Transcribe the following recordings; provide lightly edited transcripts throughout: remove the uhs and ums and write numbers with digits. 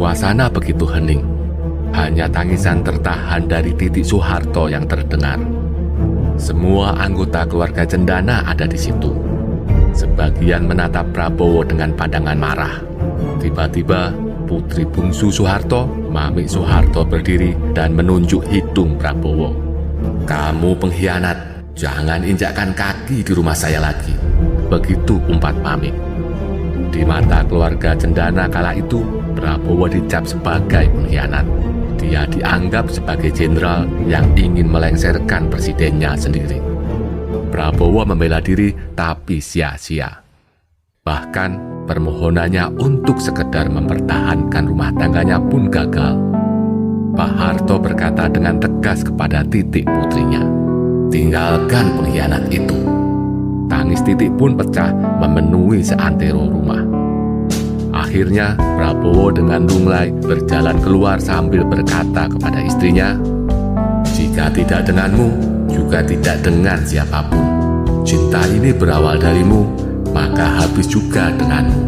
Suasana begitu hening. Hanya tangisan tertahan dari Titik Soeharto yang terdengar. Semua anggota keluarga Cendana ada di situ. Sebagian menatap Prabowo dengan pandangan marah. Tiba-tiba, putri bungsu Soeharto, Mami Soeharto berdiri dan menunjuk hidung Prabowo. "Kamu pengkhianat, jangan injakkan kaki di rumah saya lagi." Begitu umpat Mami. Di mata keluarga Cendana kala itu, Prabowo dicap sebagai pengkhianat. Dia dianggap sebagai jenderal yang ingin melengsarkan presidennya sendiri. Prabowo membela diri tapi sia-sia. Bahkan permohonannya untuk sekedar mempertahankan rumah tangganya pun gagal. Pak Harto berkata dengan tegas kepada Titik putrinya, "Tinggalkan pengkhianat itu." Tangis Titik pun pecah memenuhi seantero rumah. Akhirnya Prabowo dengan lunglai berjalan keluar sambil berkata kepada istrinya, "Jika tidak denganmu, juga tidak dengan siapapun. Cinta ini berawal darimu, maka habis juga denganmu."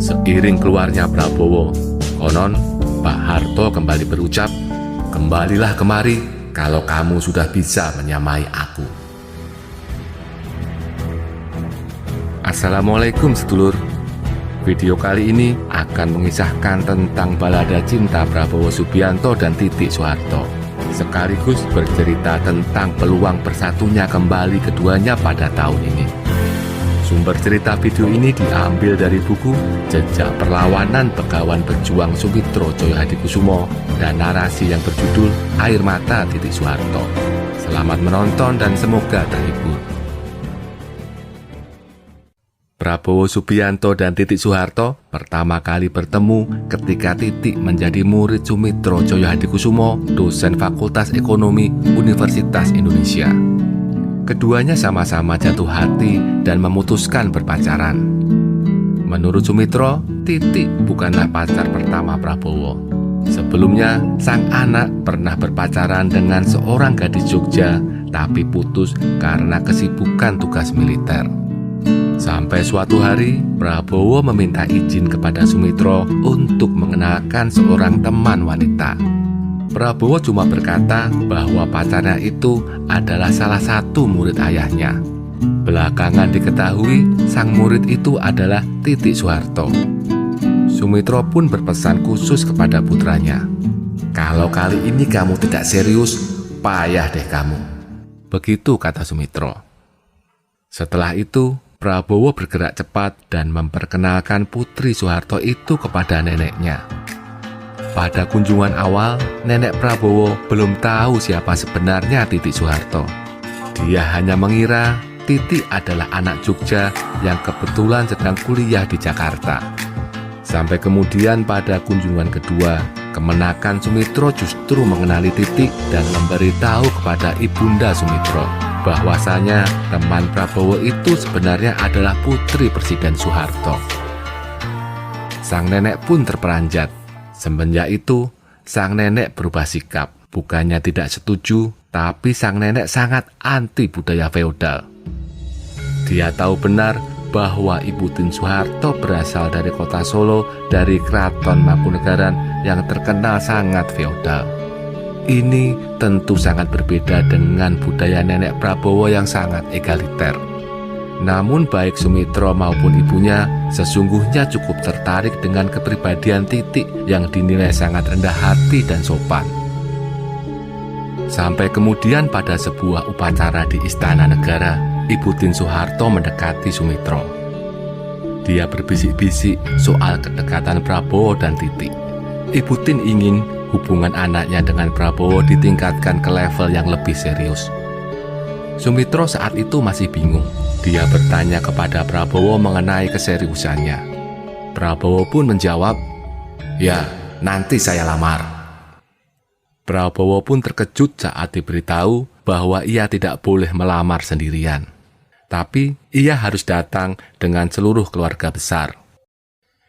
Seiring keluarnya Prabowo, konon Pak Harto kembali berucap, "Kembalilah kemari kalau kamu sudah bisa menyamai aku." Assalamualaikum sedulur. Video kali ini akan mengisahkan tentang balada cinta Prabowo Subianto dan Titik Soeharto, sekaligus bercerita tentang peluang bersatunya kembali keduanya pada tahun ini. Sumber cerita video ini diambil dari buku Jejak Perlawanan Begawan Pejuang Sumitro Djoyohadikusumo dan narasi yang berjudul Air Mata Titik Soeharto. Selamat menonton dan semoga terhibur. Prabowo Subianto dan Titik Soeharto pertama kali bertemu ketika Titik menjadi murid Sumitro Djoyohadikusumo, dosen Fakultas Ekonomi Universitas Indonesia. Keduanya sama-sama jatuh hati dan memutuskan berpacaran. Menurut Sumitro, Titik bukanlah pacar pertama Prabowo. Sebelumnya, sang anak pernah berpacaran dengan seorang gadis Jogja, tapi putus karena kesibukan tugas militer. Sampai suatu hari, Prabowo meminta izin kepada Sumitro untuk mengenalkan seorang teman wanita. Prabowo cuma berkata bahwa pacarnya itu adalah salah satu murid ayahnya. Belakangan diketahui sang murid itu adalah Titik Soeharto. Sumitro pun berpesan khusus kepada putranya, "Kalau kali ini kamu tidak serius, payah deh kamu." Begitu kata Sumitro. Setelah itu, Prabowo bergerak cepat dan memperkenalkan putri Soeharto itu kepada neneknya. Pada kunjungan awal, nenek Prabowo belum tahu siapa sebenarnya Titik Soeharto. Dia hanya mengira Titik adalah anak Jogja yang kebetulan sedang kuliah di Jakarta. Sampai kemudian pada kunjungan kedua, kemenakan Sumitro justru mengenali Titik dan memberitahu kepada ibunda Sumitro bahwasanya teman Prabowo itu sebenarnya adalah putri Presiden Soeharto. Sang nenek pun terperanjat. Semenjak itu, sang nenek berubah sikap. Bukannya tidak setuju, tapi sang nenek sangat anti budaya feodal. Dia tahu benar bahwa Ibu Tien Soeharto berasal dari kota Solo, dari Keraton Mangkunegaran yang terkenal sangat feodal. Ini tentu sangat berbeda dengan budaya nenek Prabowo yang sangat egaliter. Namun baik Sumitro maupun ibunya sesungguhnya cukup tertarik dengan kepribadian Titik yang dinilai sangat rendah hati dan sopan. Sampai kemudian pada sebuah upacara di Istana Negara, Ibu Tien Soeharto mendekati Sumitro. Dia berbisik-bisik soal kedekatan Prabowo dan Titik. Ibu Tien ingin hubungan anaknya dengan Prabowo ditingkatkan ke level yang lebih serius. Sumitro saat itu masih bingung. Dia bertanya kepada Prabowo mengenai keseriusannya. Prabowo pun menjawab, "Ya, nanti saya lamar." Prabowo pun terkejut saat diberitahu bahwa ia tidak boleh melamar sendirian. Tapi ia harus datang dengan seluruh keluarga besar.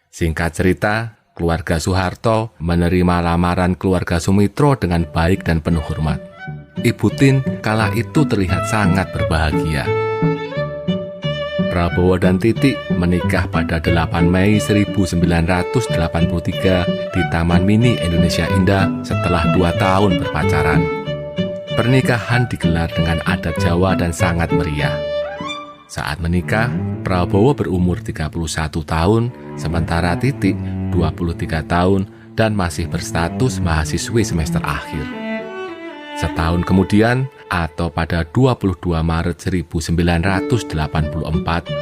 Singkat cerita, keluarga Soeharto menerima lamaran keluarga Sumitro dengan baik dan penuh hormat. Ibu Tien kala itu terlihat sangat berbahagia. Prabowo dan Titik menikah pada 8 Mei 1983 di Taman Mini Indonesia Indah setelah 2 tahun berpacaran. Pernikahan digelar dengan adat Jawa dan sangat meriah. Saat menikah, Prabowo berumur 31 tahun, sementara Titik 23 tahun dan masih berstatus mahasiswi semester akhir. Setahun kemudian, atau pada 22 Maret 1984,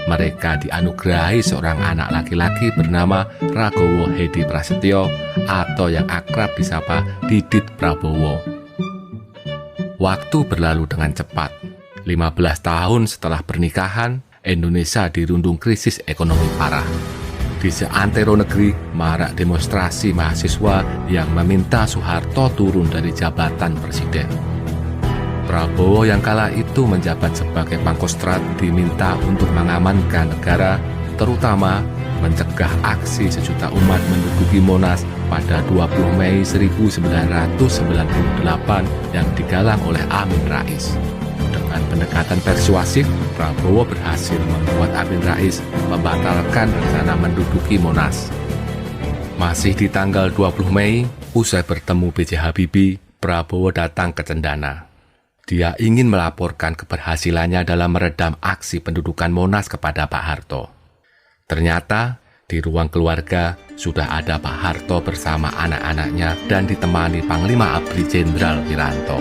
mereka dianugerahi seorang anak laki-laki bernama Ragowo Hedi Prasetyo atau yang akrab disapa Didit Prabowo. Waktu berlalu dengan cepat. 15 tahun setelah pernikahan, Indonesia dirundung krisis ekonomi parah. Di seantero negeri, marak demonstrasi mahasiswa yang meminta Soeharto turun dari jabatan presiden. Prabowo yang kala itu menjabat sebagai Pangkostrat diminta untuk mengamankan negara, terutama mencegah aksi sejuta umat menduduki Monas pada 20 Mei 1998 yang digalang oleh Amin Rais. Dengan pendekatan persuasif, Prabowo berhasil membuat Amin Rais membatalkan rencana menduduki Monas. Masih di tanggal 20 Mei, usai bertemu B.J. Habibie, Prabowo datang ke Cendana. Dia ingin melaporkan keberhasilannya dalam meredam aksi pendudukan Monas kepada Pak Harto. Ternyata, di ruang keluarga sudah ada Pak Harto bersama anak-anaknya dan ditemani Panglima ABRI Jenderal Wiranto.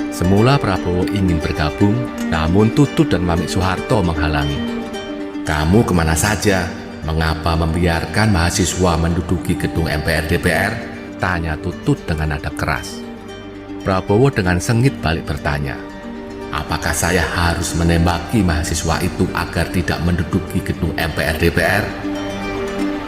Semula Prabowo ingin bergabung, namun Tutut dan Mamik Soeharto menghalangi. "Kamu kemana saja? Mengapa membiarkan mahasiswa menduduki gedung MPR DPR?" tanya Tutut dengan nada keras. Prabowo dengan sengit balik bertanya, "Apakah saya harus menembaki mahasiswa itu agar tidak menduduki gedung MPR DPR?"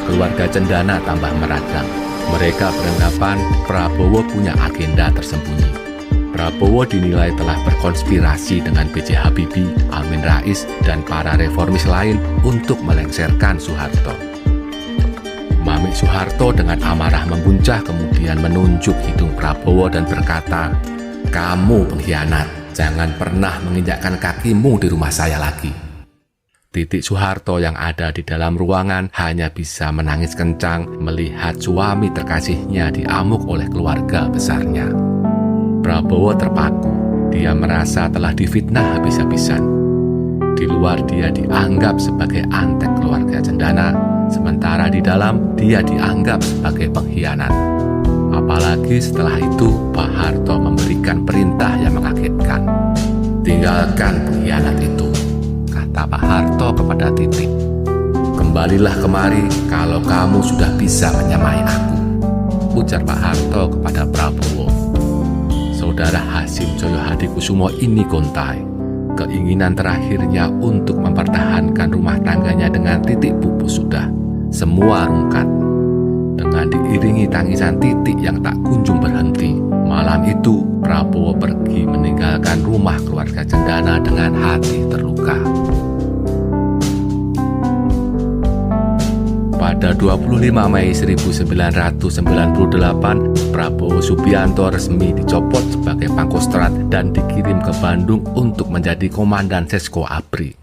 Keluarga Cendana tambah meradang. Mereka beranggapan Prabowo punya agenda tersembunyi. Prabowo dinilai telah berkonspirasi dengan B.J. Habibie, Amin Rais, dan para reformis lain untuk melengsarkan Soeharto. Mamik Soeharto dengan amarah membuncah kemudian menunjuk hidung Prabowo dan berkata, "Kamu pengkhianat, jangan pernah menginjakkan kakimu di rumah saya lagi." Titik Soeharto yang ada di dalam ruangan hanya bisa menangis kencang melihat suami terkasihnya diamuk oleh keluarga besarnya. Prabowo terpaku, dia merasa telah difitnah habis-habisan. Di luar dia dianggap sebagai antek keluarga Cendana, sementara di dalam dia dianggap sebagai pengkhianat. Apalagi setelah itu Pak Harto memberikan perintah yang mengagetkan. "Tinggalkan pengkhianat itu," kata Pak Harto kepada Titik. "Kembalilah kemari kalau kamu sudah bisa menyamai aku," ujar Pak Harto kepada Prabowo. Saudara Hasim Joyo Hadikusumo ini gontai. Keinginan terakhirnya untuk mempertahankan rumah tangganya dengan Titik pupus sudah. Semua rungkat. Dengan diiringi tangisan Titik yang tak kunjung berhenti, malam itu Prabowo pergi meninggalkan rumah keluarga Cendana dengan hati terluka. Pada 25 Mei 1998, Prabowo Subianto resmi dicopot sebagai Pangkostrat dan dikirim ke Bandung untuk menjadi Komandan Sesko ABRI.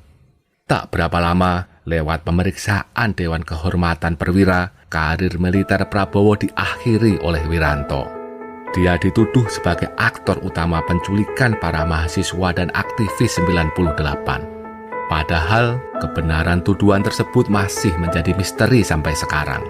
Tak berapa lama, lewat pemeriksaan Dewan Kehormatan Perwira, karir militer Prabowo diakhiri oleh Wiranto. Dia dituduh sebagai aktor utama penculikan para mahasiswa dan aktivis 98. Padahal, kebenaran tuduhan tersebut masih menjadi misteri sampai sekarang.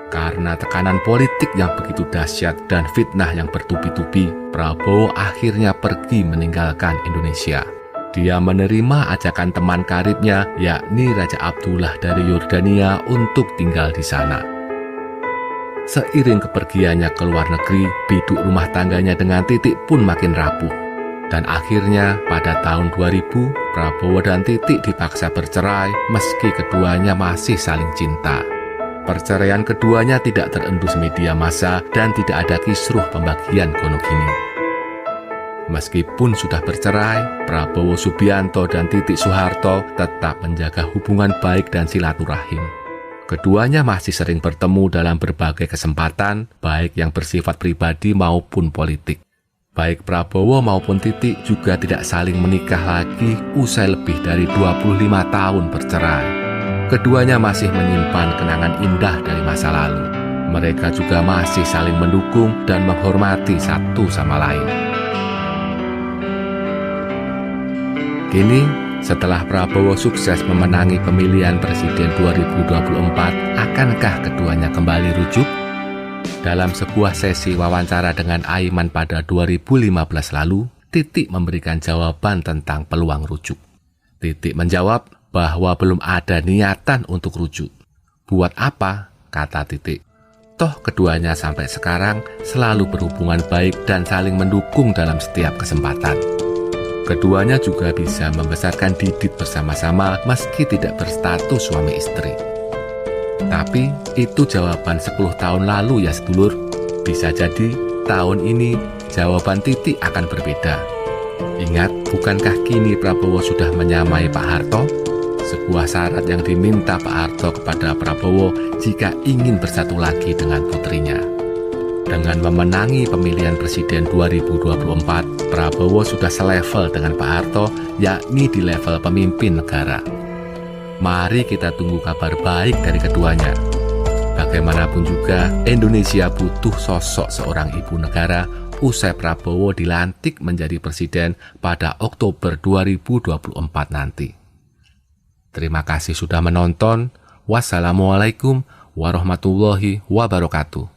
Karena tekanan politik yang begitu dahsyat dan fitnah yang bertubi-tubi, Prabowo akhirnya pergi meninggalkan Indonesia. Dia menerima ajakan teman karibnya, yakni Raja Abdullah dari Yordania untuk tinggal di sana. Seiring kepergiannya ke luar negeri, biduk rumah tangganya dengan Titik pun makin rapuh. Dan akhirnya pada tahun 2000, Prabowo dan Titik dipaksa bercerai meski keduanya masih saling cinta. Perceraian keduanya tidak terendus media massa dan tidak ada kisruh pembagian gonogini. Meskipun sudah bercerai, Prabowo Subianto dan Titik Soeharto tetap menjaga hubungan baik dan silaturahim. Keduanya masih sering bertemu dalam berbagai kesempatan, baik yang bersifat pribadi maupun politik. Baik Prabowo maupun Titik juga tidak saling menikah lagi usai lebih dari 25 tahun bercerai. Keduanya masih menyimpan kenangan indah dari masa lalu. Mereka juga masih saling mendukung dan menghormati satu sama lain. Kini, setelah Prabowo sukses memenangi pemilihan presiden 2024, akankah keduanya kembali rujuk? Dalam sebuah sesi wawancara dengan Aiman pada 2015 lalu, Titik memberikan jawaban tentang peluang rujuk. Titik menjawab bahwa belum ada niatan untuk rujuk. Buat apa? Kata Titik. Toh keduanya sampai sekarang selalu berhubungan baik dan saling mendukung dalam setiap kesempatan. Keduanya juga bisa membesarkan Didit bersama-sama meski tidak berstatus suami istri. Tapi itu jawaban 10 tahun lalu ya sedulur. Bisa jadi tahun ini jawaban Titik akan berbeda. Ingat, bukankah kini Prabowo sudah menyamai Pak Harto? Sebuah syarat yang diminta Pak Harto kepada Prabowo jika ingin bersatu lagi dengan putrinya. Dengan memenangi pemilihan presiden 2024, Prabowo sudah selevel dengan Pak Harto, yakni di level pemimpin negara. Mari kita tunggu kabar baik dari keduanya. Bagaimanapun juga, Indonesia butuh sosok seorang ibu negara usai Prabowo dilantik menjadi presiden pada Oktober 2024 nanti. Terima kasih sudah menonton. Wassalamualaikum warahmatullahi wabarakatuh.